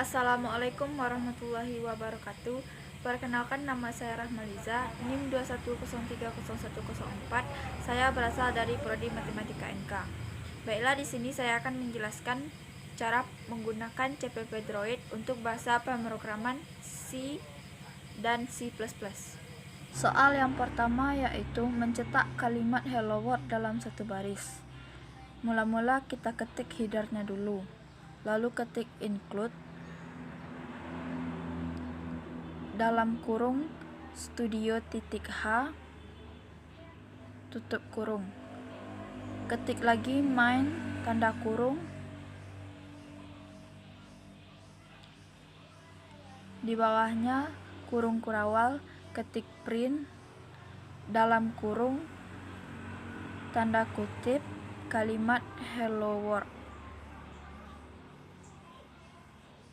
Assalamualaikum warahmatullahi wabarakatuh. Perkenalkan, nama saya Rahmaliza, NIM 210300104. Saya berasal dari Prodi Matematika NK. Baiklah, di sini saya akan menjelaskan cara menggunakan CPP Droid untuk bahasa pemrograman C dan C++. Soal yang pertama yaitu mencetak kalimat hello world dalam satu baris. Mula-mula kita ketik headernya dulu, lalu ketik include dalam kurung studio.h tutup kurung, ketik lagi main tanda kurung, di bawahnya kurung kurawal, ketik print dalam kurung tanda kutip kalimat hello world,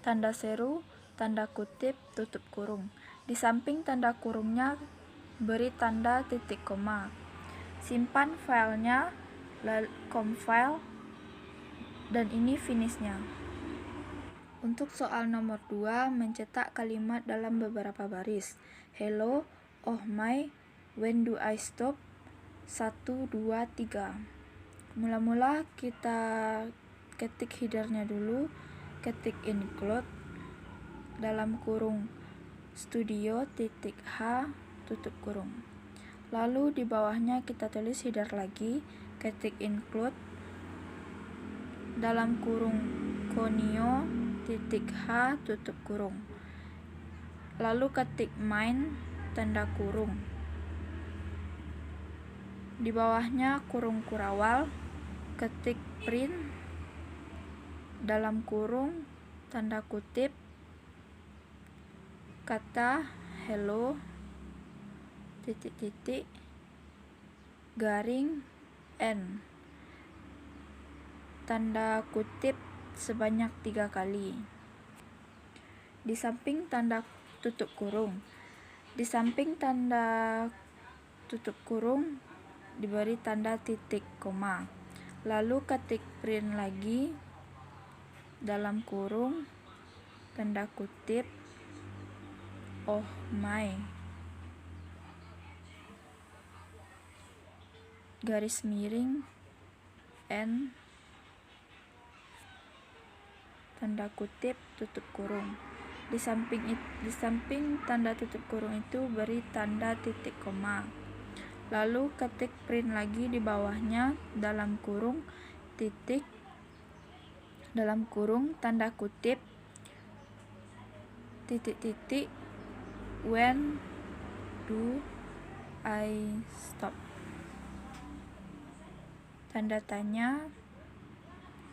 tanda seru tanda kutip tutup kurung. Di samping tanda kurungnya beri tanda titik koma. Simpan filenya, compile, dan ini finishnya. Untuk soal nomor 2, mencetak kalimat dalam beberapa baris. Hello, oh my, when do I stop, 1, 2, 3. Mula-mula kita ketik headernya dulu, ketik include dalam kurung studio.h tutup kurung. Lalu di bawahnya kita tulis header lagi, ketik include dalam kurung konio.h tutup kurung. Lalu ketik main tanda kurung. Di bawahnya kurung kurawal, ketik print dalam kurung tanda kutip kata hello titik-titik garing n tanda kutip sebanyak 3 kali. Di samping tanda tutup kurung, diberi tanda titik koma. Lalu ketik print lagi dalam kurung tanda kutip oh my garis miring n tanda kutip tutup kurung. Di samping tanda tutup kurung itu beri tanda titik koma. Lalu ketik print lagi di bawahnya dalam kurung titik dalam kurung tanda kutip titik-titik when do I stop, tanda tanya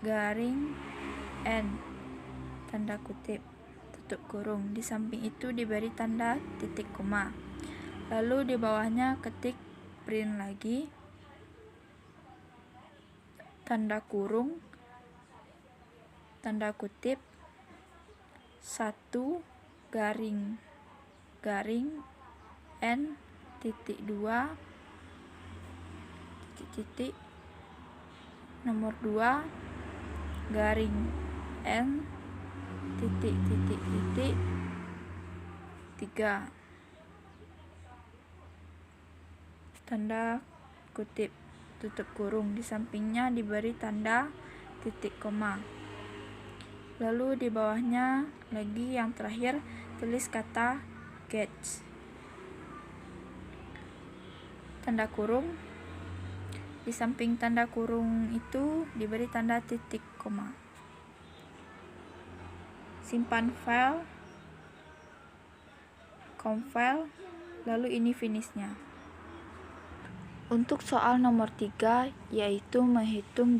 garing n tanda kutip tutup kurung. Di samping itu diberi tanda titik koma. Lalu di bawahnya ketik print lagi tanda kurung tanda kutip 1 garing n titik 2 titik nomor 2 garing n titik 3 tanda kutip tutup kurung. Di sampingnya diberi tanda titik koma. Lalu di bawahnya lagi yang terakhir tulis kata get tanda kurung. Di samping tanda kurung itu diberi tanda titik koma. Simpan file, compile, lalu ini finishnya. Untuk soal nomor 3 yaitu menghitung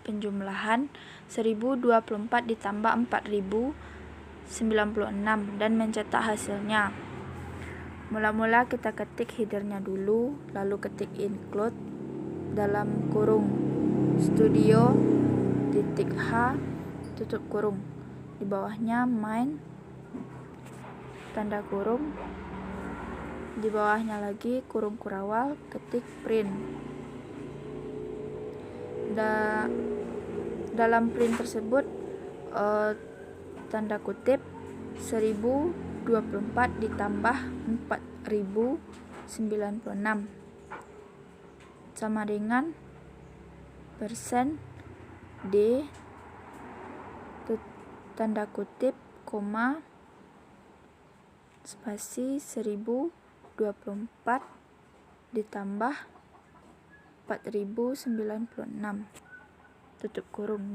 penjumlahan 1024 ditambah 4096 dan mencetak hasilnya. Mula-mula kita ketik headernya dulu, lalu ketik include dalam kurung studio.h tutup kurung. Di bawahnya main tanda kurung. Di bawahnya lagi kurung kurawal, ketik print. Dalam print tersebut tanda kutip 1024 ditambah 4096 sama dengan persen D tanda kutip koma spasi 1024 ditambah 4096 tutup kurung.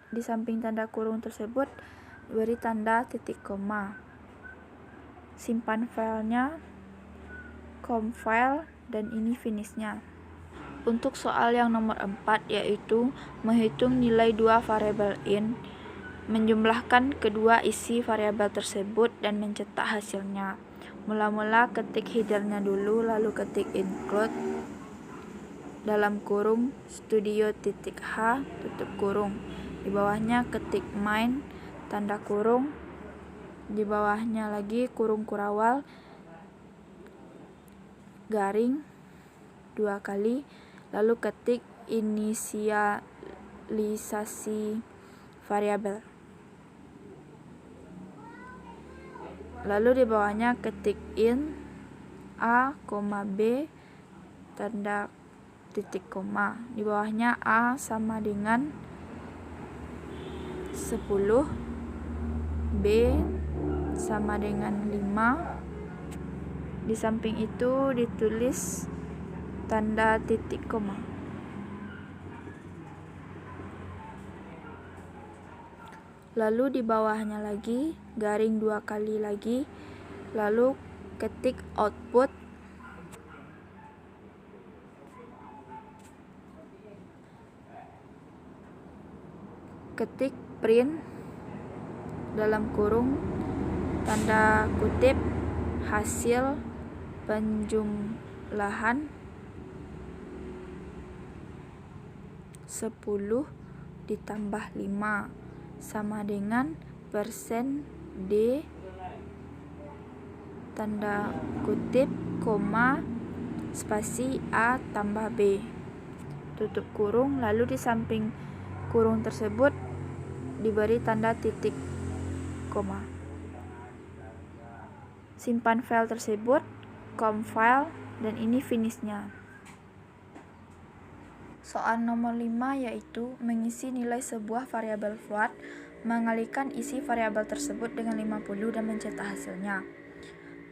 Di samping tanda kurung tersebut beri tanda titik koma. Simpan filenya, compile, dan ini finishnya. Untuk soal yang nomor 4 yaitu menghitung nilai dua variabel in, menjumlahkan kedua isi variabel tersebut dan mencetak hasilnya. Mula-mula ketik headernya dulu, lalu ketik include dalam kurung studio.h tutup kurung. Di bawahnya ketik main tanda kurung, di bawahnya lagi kurung kurawal garing 2 kali, lalu ketik inisialisasi variabel. Lalu di bawahnya ketik in a, b tanda titik koma. Di bawahnya a sama dengan 10, b sama dengan 5. Di samping itu ditulis tanda titik koma. Lalu di bawahnya lagi garing 2 kali lagi, lalu ketik output ketik print dalam kurung tanda kutip hasil penjumlahan 10 ditambah 5 sama dengan persen D tanda kutip koma spasi A tambah B tutup kurung. Lalu di samping kurung tersebut diberi tanda titik koma. Simpan file tersebut, compile, dan ini finishnya. Soal nomor 5 yaitu mengisi nilai sebuah variabel float, mengalihkan isi variabel tersebut dengan 50 dan mencetak hasilnya.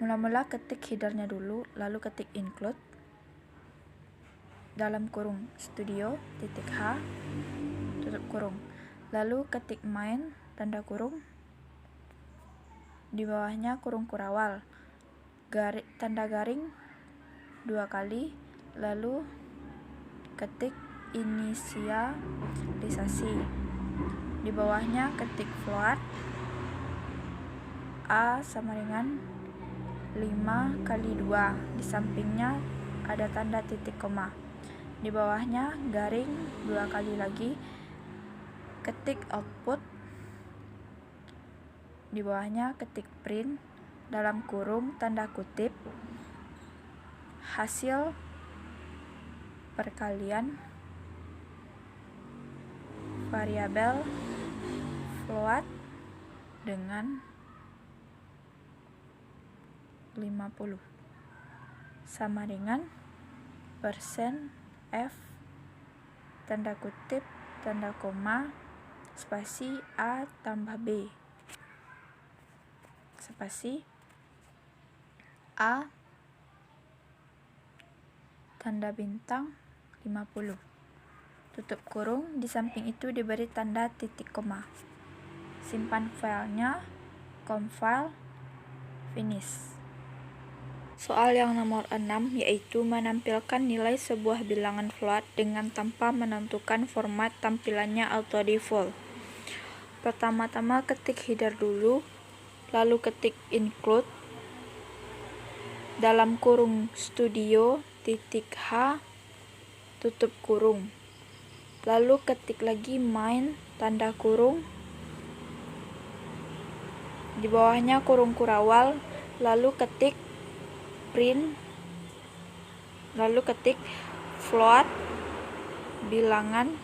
Mula-mula ketik headernya dulu, lalu ketik include dalam kurung studio.h tutup kurung. Lalu ketik main tanda kurung, di bawahnya kurung kurawal tanda garing 2 kali, lalu ketik inisialisasi. Di bawahnya ketik float A sama dengan 5 kali 2. Di sampingnya ada tanda titik koma. Di bawahnya garing 2 kali lagi, ketik output, di bawahnya ketik print dalam kurung tanda kutip hasil perkalian variabel float dengan 50 sama dengan persen F tanda kutip tanda koma spasi A tambah B spasi A tanda bintang 50 tutup kurung. Di samping itu diberi tanda titik koma. Simpan filenya, compile, finish. Soal yang nomor 6 yaitu menampilkan nilai sebuah bilangan float dengan tanpa menentukan format tampilannya auto default. Pertama-tama ketik header dulu, lalu ketik include dalam kurung studio.h tutup kurung. Lalu ketik lagi main tanda kurung, di bawahnya kurung kurawal, lalu ketik print, lalu ketik float bilangan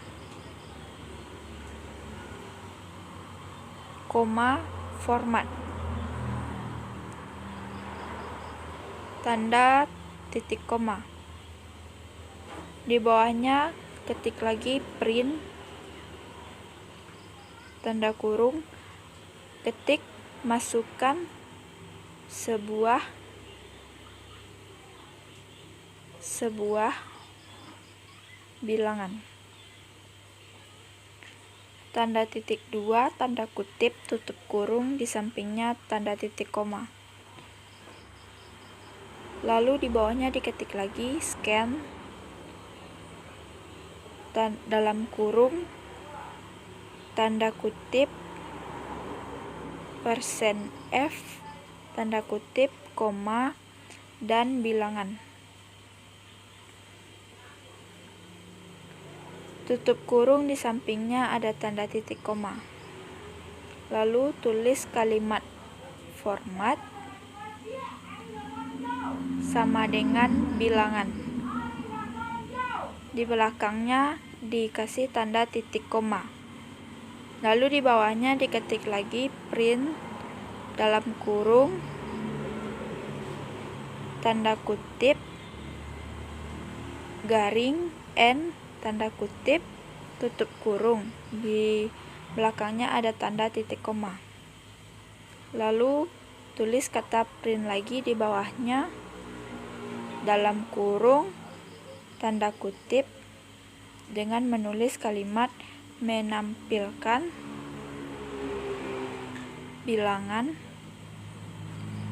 koma format. Tanda titik koma. Di bawahnya ketik lagi print, tanda kurung, ketik, masukkan sebuah bilangan. Tanda titik 2, tanda kutip, tutup kurung, di sampingnya tanda titik koma. Lalu di bawahnya diketik lagi scan, dalam kurung, tanda kutip, %F, tanda kutip, koma, dan bilangan. Tutup kurung, di sampingnya ada tanda titik koma. Lalu tulis kalimat format sama dengan bilangan. Di belakangnya dikasih tanda titik koma. Lalu di bawahnya diketik lagi print, dalam kurung, tanda kutip, garing, N, tanda kutip, tutup kurung. Di belakangnya ada tanda titik koma. Lalu tulis kata print lagi di bawahnya, dalam kurung, tanda kutip, dengan menulis kalimat menampilkan bilangan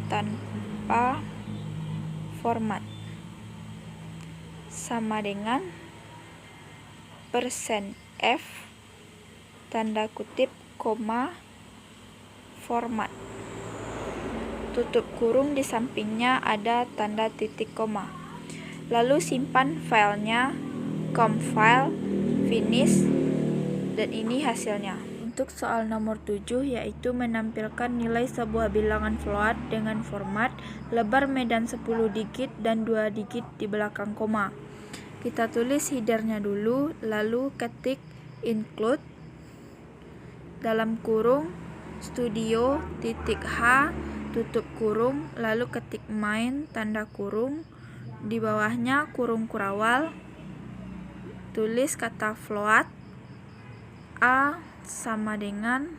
tanpa format sama dengan %F, tanda kutip, koma, format. Tutup kurung, di sampingnya ada tanda titik koma. Lalu simpan filenya, compile, finish, dan ini hasilnya. Untuk soal nomor 7, yaitu menampilkan nilai sebuah bilangan float dengan format lebar medan 10 digit dan 2 digit di belakang koma. Kita tulis headernya dulu, lalu ketik include, dalam kurung, studio.h, tutup kurung, lalu ketik main, tanda kurung, di bawahnya kurung kurawal, tulis kata float, A sama dengan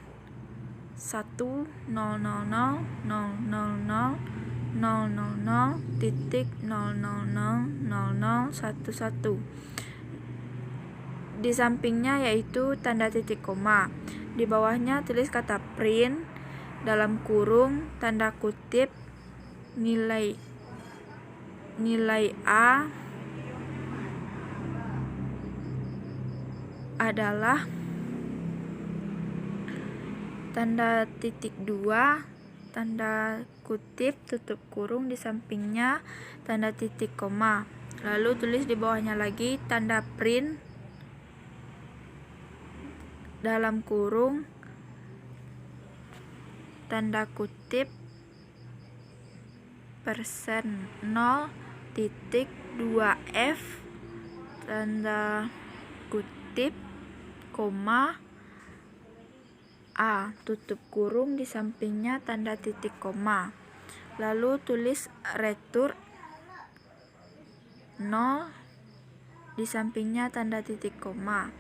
100000000000011. Di sampingnya yaitu tanda titik koma. Di bawahnya tulis kata print, dalam kurung, tanda kutip, nilai A adalah tanda titik 2, tanda kutip, tutup kurung, di sampingnya tanda titik koma. Lalu tulis di bawahnya lagi tanda print, dalam kurung, tanda kutip, %0.2F, tanda kutip, koma, A, tutup kurung, di sampingnya tanda titik koma. Lalu tulis return 0, di sampingnya tanda titik koma.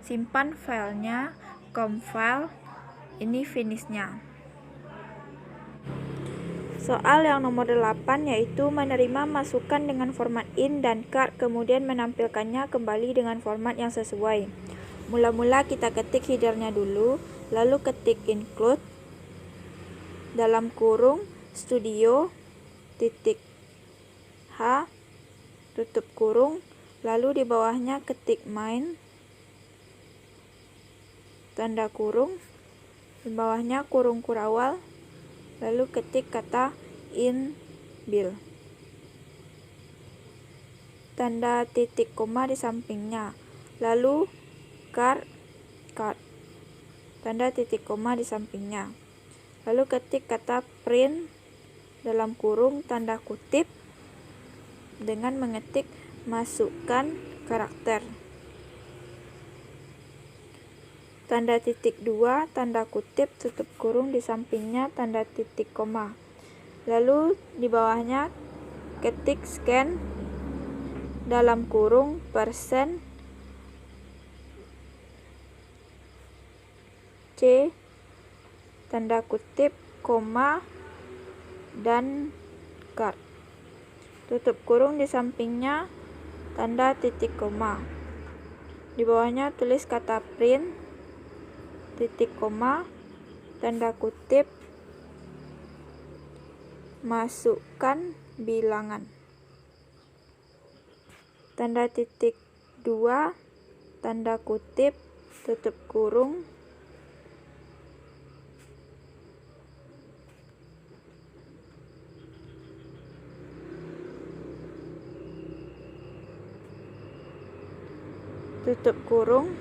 Simpan filenya, compile, ini finishnya. Soal yang nomor 8 yaitu menerima masukan dengan format int dan char, kemudian menampilkannya kembali dengan format yang sesuai. Mula-mula kita ketik headernya dulu, lalu ketik include, dalam kurung, studio.h, tutup kurung, lalu di bawahnya ketik main, tanda kurung, di bawahnya kurung kurawal, lalu ketik kata inbuild, tanda titik koma di sampingnya, lalu char, tanda titik koma di sampingnya, lalu ketik kata print, dalam kurung, tanda kutip, dengan mengetik masukkan karakter. tanda titik 2, tanda kutip, tutup kurung, di sampingnya tanda titik koma. Lalu di bawahnya ketik scan dalam kurung persen C, tanda kutip, koma, dan card. Tutup kurung, di sampingnya tanda titik koma. Di bawahnya tulis kata print, titik koma, tanda kutip, masukkan bilangan. Tanda titik 2, tanda kutip, tutup kurung, tutup kurung,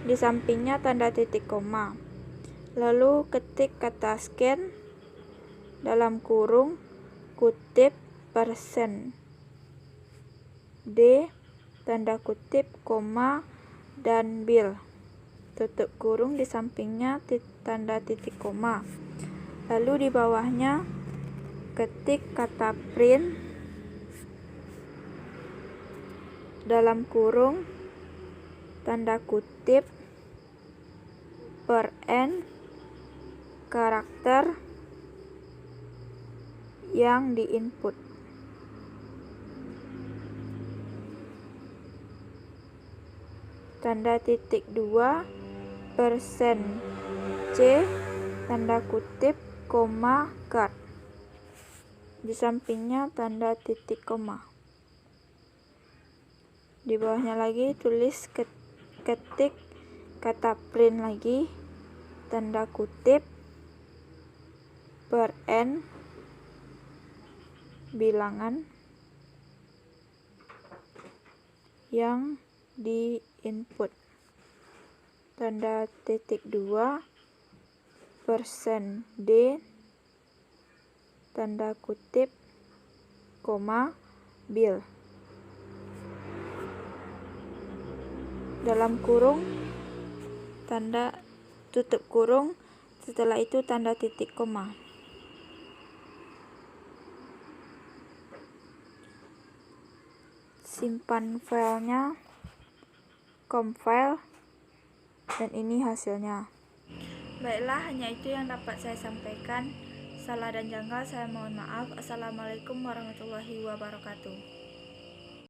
di sampingnya tanda titik koma. Lalu ketik kata scan dalam kurung kutip persen D, tanda kutip, koma, dan bill. Tutup kurung, di sampingnya tanda titik koma. Lalu di bawahnya ketik kata print dalam kurung tanda kutip per n karakter yang diinput. Tanda titik 2 persen C, tanda kutip, koma, card. Di sampingnya tanda titik koma. Di bawahnya lagi tulis ketik kata print lagi, tanda kutip, per n bilangan yang di input. Tanda titik 2 persen D, tanda kutip, koma, bill. Dalam kurung tanda tutup kurung, setelah itu tanda titik koma. Simpan filenya, compile, dan ini hasilnya. Baiklah, hanya itu yang dapat saya sampaikan. Salah dan janggal saya mohon maaf. Assalamualaikum warahmatullahi wabarakatuh.